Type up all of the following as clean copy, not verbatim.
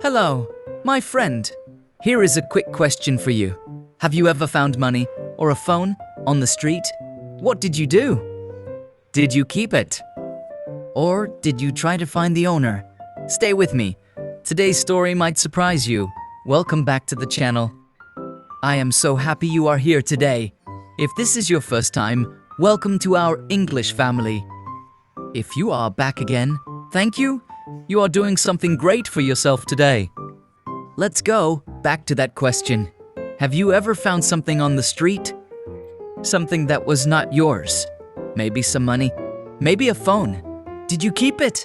Hello, my friend. Here is a quick question for you. Have you ever found money or a phone on the street? What did you do? Did you keep it? Or did you try to find the owner? Stay with me. Today's story might surprise you. Welcome back to the channel. I am so happy you are here today. If this is your first time, welcome to our English family. If you are back again, thank you. You are doing something great for yourself today. Let's go back to that question. Have you ever found something on the street? Something that was not yours? Maybe some money? Maybe a phone? Did you keep it?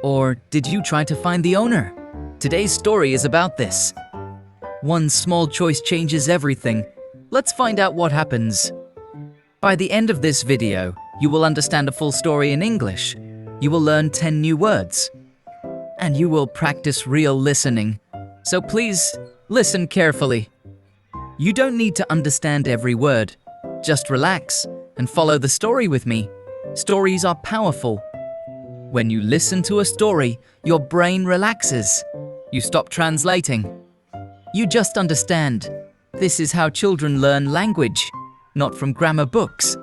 Or did you try to find the owner? Today's story is about this. One small choice changes everything. Let's find out what happens. By the end of this video, you will understand a full story in English. You will learn 10 new words. And you will practice real listening. So please, listen carefully. You don't need to understand every word. Just relax and follow the story with me. Stories are powerful. When you listen to a story, your brain relaxes. You stop translating. You just understand. This is how children learn language, not from grammar books,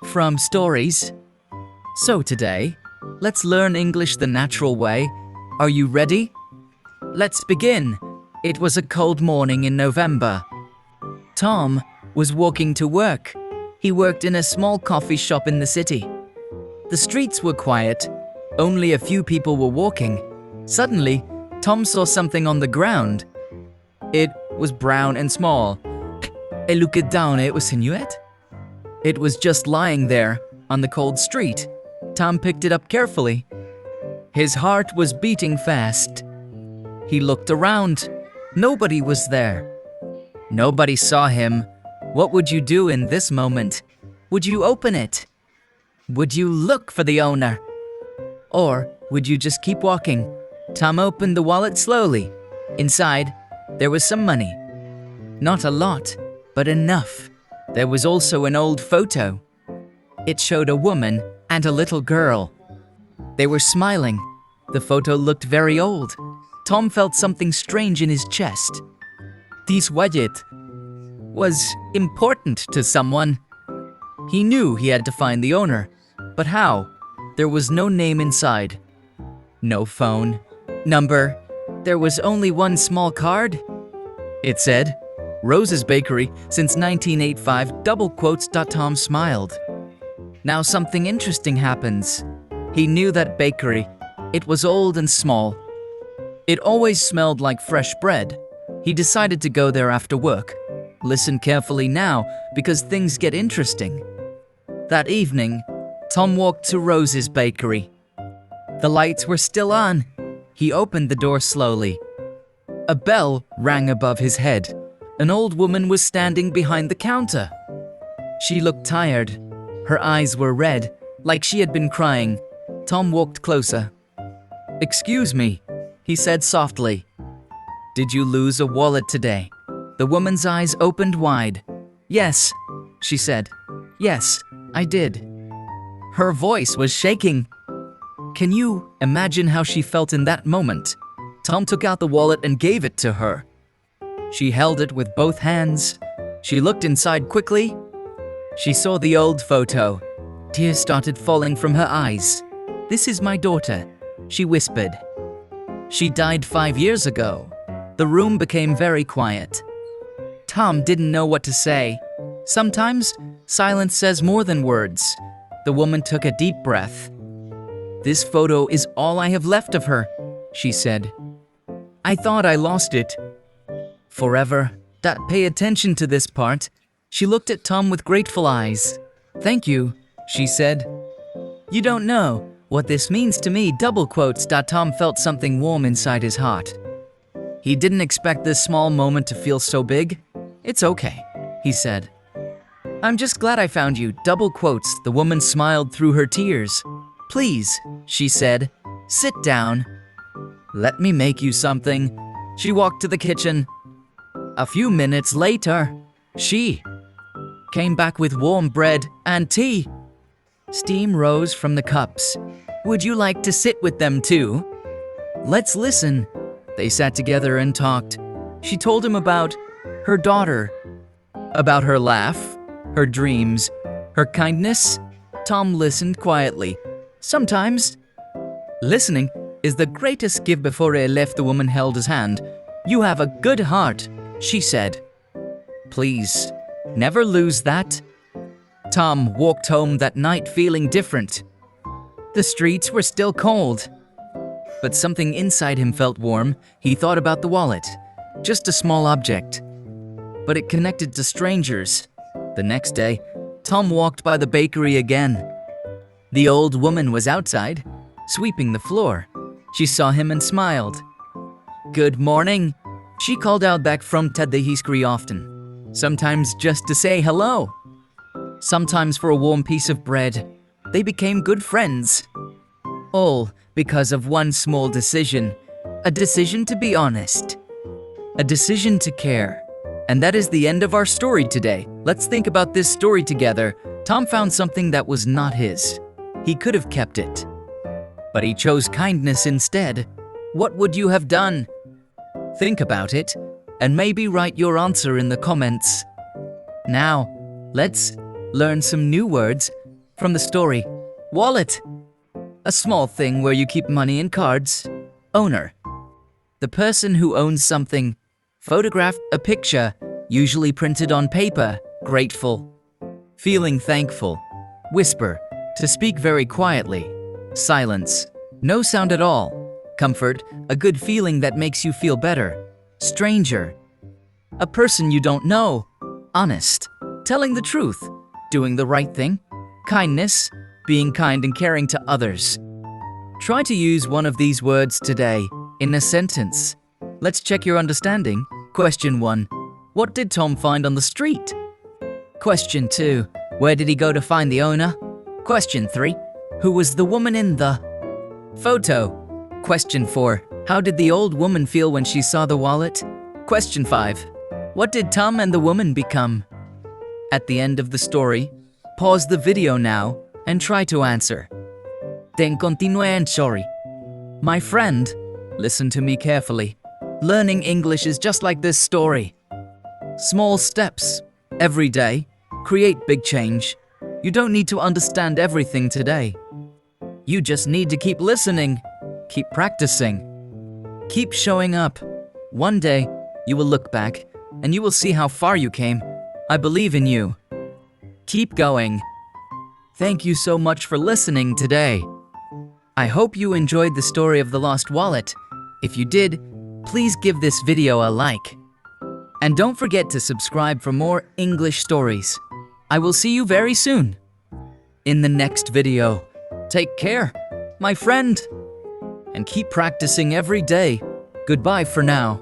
from stories. So today, let's learn English the natural way. Are you ready? Let's begin. It was a cold morning in November. Tom was walking to work. He worked in a small coffee shop in the city. The streets were quiet. Only a few people were walking. Suddenly, Tom saw something on the ground. It was brown and small. He looked down, it was sinuet. It was just lying there on the cold street. Tom picked it up carefully. His heart was beating fast. He looked around. Nobody was there. Nobody saw him. What would you do in this moment? Would you open it? Would you look for the owner? Or would you just keep walking? Tom opened the wallet slowly. Inside, there was some money. Not a lot, but enough. There was also an old photo. It showed a woman and a little girl. They were smiling. The photo looked very old. Tom felt something strange in his chest. This widget was important to someone. He knew he had to find the owner. But how? There was no name inside. No phone. Number. There was only one small card. It said, Rose's Bakery since 1985, double quotes. Tom smiled. Now something interesting happens. He knew that bakery. It was old and small. It always smelled like fresh bread. He decided to go there after work. Listen carefully now, because things get interesting. That evening, Tom walked to Rose's Bakery. The lights were still on. He opened the door slowly. A bell rang above his head. An old woman was standing behind the counter. She looked tired. Her eyes were red, like she had been crying. Tom walked closer. "Excuse me," he said softly. "Did you lose a wallet today?" The woman's eyes opened wide. "Yes," she said. "Yes, I did." Her voice was shaking. Can you imagine how she felt in that moment? Tom took out the wallet and gave it to her. She held it with both hands. She looked inside quickly. She saw the old photo. Tears started falling from her eyes. "This is my daughter," she whispered. "She died 5 years ago." The room became very quiet. Tom didn't know what to say. Sometimes, silence says more than words. The woman took a deep breath. "This photo is all I have left of her," she said. "I thought I lost it." "Forever. Pay attention to this part." She looked at Tom with grateful eyes. "Thank you," she said. "You don't know what this means to me, double quotes. Tom felt something warm inside his heart. He didn't expect this small moment to feel so big. "It's okay," he said. "I'm just glad I found you, double quotes." The woman smiled through her tears. "Please," she said, "sit down. Let me make you something." She walked to the kitchen. A few minutes later, she came back with warm bread and tea. Steam rose from the cups. "Would you like to sit with them too?" "Let's listen." They sat together and talked. She told him about her daughter, about her laugh, her dreams, her kindness. Tom listened quietly. Sometimes, listening is the greatest gift. Before he left, the woman held his hand. "You have a good heart," she said. "Please, never lose that." Tom walked home that night feeling different. The streets were still cold, but something inside him felt warm. He thought about the wallet, just a small object, but it connected to strangers. The next day, Tom walked by the bakery again. The old woman was outside, sweeping the floor. She saw him and smiled. "Good morning," she called out back from Ted the History often. Sometimes just to say hello. Sometimes for a warm piece of bread. They became good friends. All because of one small decision. A decision to be honest. A decision to care. And that is the end of our story today. Let's think about this story together. Tom found something that was not his. He could have kept it, but he chose kindness instead. What would you have done? Think about it, and maybe write your answer in the comments. Now, let's learn some new words from the story. Wallet. A small thing where you keep money and cards. Owner. The person who owns something. Photograph. A picture, usually printed on paper. Grateful. Feeling thankful. Whisper. To speak very quietly. Silence. No sound at all. Comfort. A good feeling that makes you feel better. Stranger. A person you don't know. Honest. Telling the truth. Doing the right thing. Kindness. Being kind and caring to others. Try to use one of these words today in a sentence. Let's check your understanding. Question 1. What did Tom find on the street? Question 2. Where did he go to find the owner? Question 3. Who was the woman in the photo? Question 4. How did the old woman feel when she saw the wallet? Question 5. What did Tom and the woman become? At the end of the story, pause the video now and try to answer. Then continue and sorry. My friend, listen to me carefully. Learning English is just like this story. Small steps, every day, create big change. You don't need to understand everything today. You just need to keep listening, keep practicing, keep showing up. One day, you will look back and you will see how far you came. I believe in you. Keep going. Thank you so much for listening today. I hope you enjoyed the story of the lost wallet. If you did, please give this video a like. And don't forget to subscribe for more English stories. I will see you very soon in the next video. Take care, my friend, and keep practicing every day. Goodbye for now.